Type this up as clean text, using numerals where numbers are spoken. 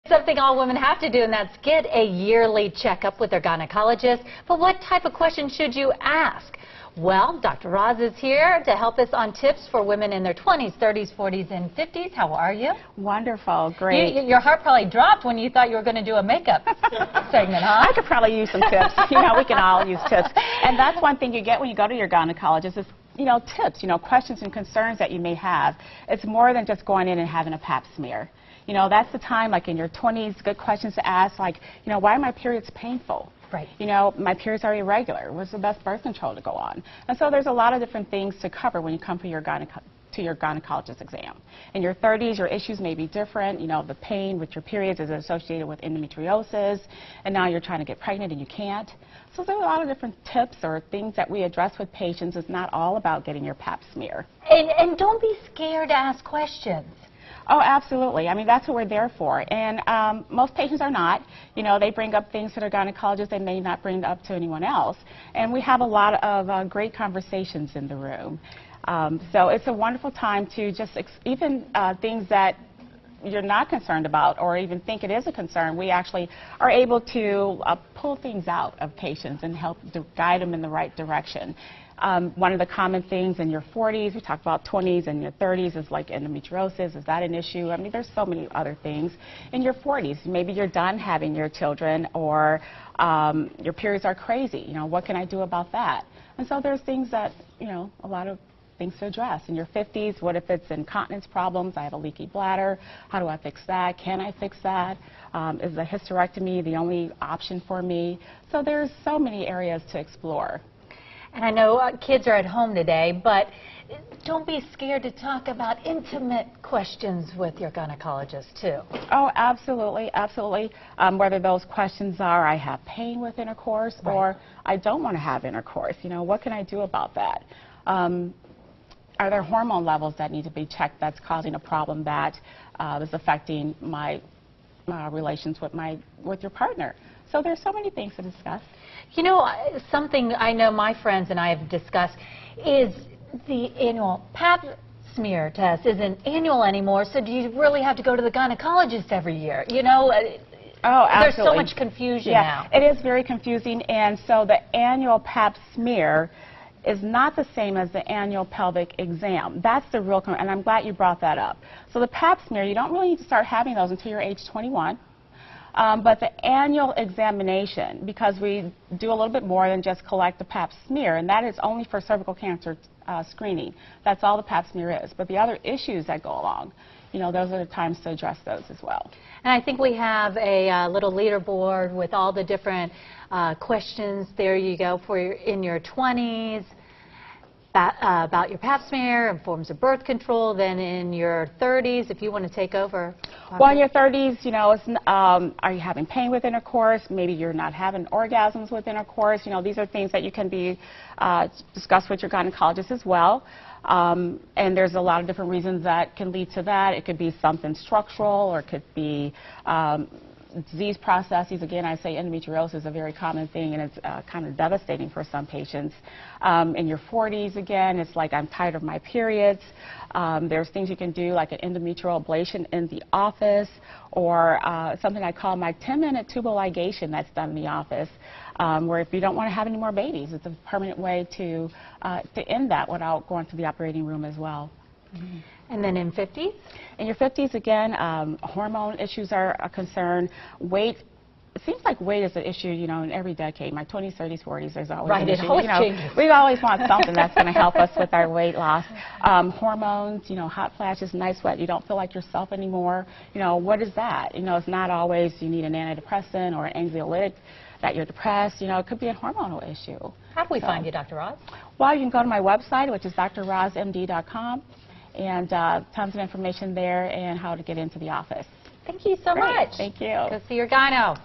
Something all women have to do, and that's get a yearly checkup with their gynecologist. But what type of questions should you ask? Well, Dr. Roz is here to help us on tips for women in their 20s, 30s, 40s, and 50s. How are you? Wonderful, great. Your heart probably dropped when you thought you were going to do a makeup segment, huh? I could probably use some tips. You know, we can all use tips. And that's one thing you get when you go to your gynecologist is, tips, questions and concerns that you may have. It's more than just going in and having a pap smear. That's the time, like in your 20s, good questions to ask, like, why are my periods painful? Right. My periods are irregular. What's the best birth control to go on? And so there's a lot of different things to cover when you come for your gynecologist exam. In your 30s, your issues may be different. The pain with your periods is associated with endometriosis, and now you're trying to get pregnant and you can't. So there's a lot of different tips or things that we address with patients. It's not all about getting your pap smear. And don't be scared to ask questions. Oh, absolutely. I mean, that's what we're there for. And most patients are not. They bring up things to their gynecologist they may not bring up to anyone else. And we have a lot of great conversations in the room. So it's a wonderful time to just even things that you're not concerned about or even think it is a concern, we actually are able to pull things out of patients and help to guide them in the right direction. One of the common things in your 40s, we talked about 20s, and your 30s is like endometriosis. Is that an issue? I mean, there's so many other things. In your 40s, maybe you're done having your children, or your periods are crazy. What can I do about that? And so there's things that, a lot of things to address. In your 50s, what if it's incontinence problems? I have a leaky bladder. How do I fix that? Can I fix that? Is a hysterectomy the only option for me? So there's so many areas to explore. And I know kids are at home today, but don't be scared to talk about intimate questions with your gynecologist, too. Oh, absolutely, absolutely. Whether those questions are, I have pain with intercourse, right, or I don't want to have intercourse. What can I do about that? Are there hormone levels that need to be checked that's causing a problem that is affecting my relations with your partner? So there's so many things to discuss. Something I know my friends and I have discussed is the annual pap smear test isn't annual anymore, so do you really have to go to the gynecologist every year? Oh, absolutely. There's so much confusion now. It is very confusing, and so the annual pap smear is not the same as the annual pelvic exam. That's the real, and I'm glad you brought that up. So the pap smear, you don't really need to start having those until you're age 21. But the annual examination, because we do a little bit more than just collect the pap smear, and that is only for cervical cancer screening. That's all the pap smear is. But the other issues that go along, those are the times to address those as well. And I think we have a little leaderboard with all the different questions. There you go for in your 20s. About your pap smear and forms of birth control. Then in your 30s, if you want to take over. Well, in your 30s, are you having pain with intercourse? Maybe you're not having orgasms with intercourse. These are things that you can be discussed with your gynecologist as well. And there's a lot of different reasons that can lead to that. It could be something structural, or it could be disease processes. Again, I say endometriosis is a very common thing, and it's kind of devastating for some patients. In your 40s, again, it's like I'm tired of my periods. There's things you can do, like an endometrial ablation in the office, or something I call my 10-minute tubal ligation that's done in the office, where if you don't want to have any more babies, it's a permanent way to end that without going to the operating room as well. Mm-hmm. And then in 50s? In your 50s, again, hormone issues are a concern. Weight, it seems like weight is an issue, in every decade. My 20s, 30s, 40s, there's always an issue. It always changes. We always want something that's going to help us with our weight loss. Hormones, hot flashes, night sweat, you don't feel like yourself anymore. What is that? It's not always you need an antidepressant or an anxiolytic that you're depressed. It could be a hormonal issue. How do we find you, Dr. Roz? Well, you can go to my website, which is drrozmd.com. And tons of information there and how to get into the office. Thank you so much. Thank you. Go see your gyno.